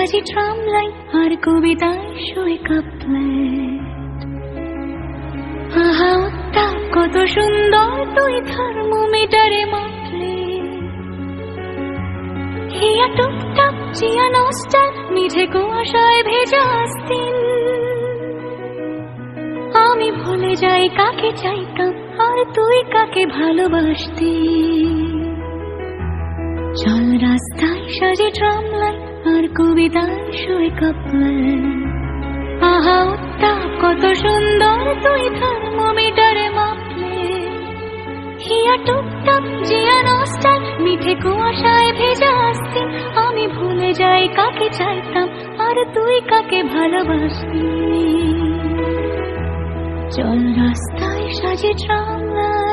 সাজি tram line আর কবিতায় শোয় কাপলেট। আহা উত্তাপ কত সুন্দর তুই থার্মোমিটারে মাপলে। হিয়া টুকটাক চিয়া নস্টার মিঠে কুয়াশায় ভেজা আস্তিন। আমি ভুলে যাই কাকে চাইতাম আর তুই কাকে ভালোবাসতি। চল রাস্তায় সাজে ট্রাম লাইন আর কবিতায় শোয় কাপলেট। আহা উত্তাপ কত সুন্দর তুই থার্মোমিটারে মাপলে। হিয়া টুকটাক জিয়া নস্টার মিঠে কুয়াশায় ভেজা আস্তিন। আমি ভুলে যাই কাকে চাইতাম আর তুই কাকে ভালোবাসতি। চল রাস্তায় সাজে ট্রাম লাইন।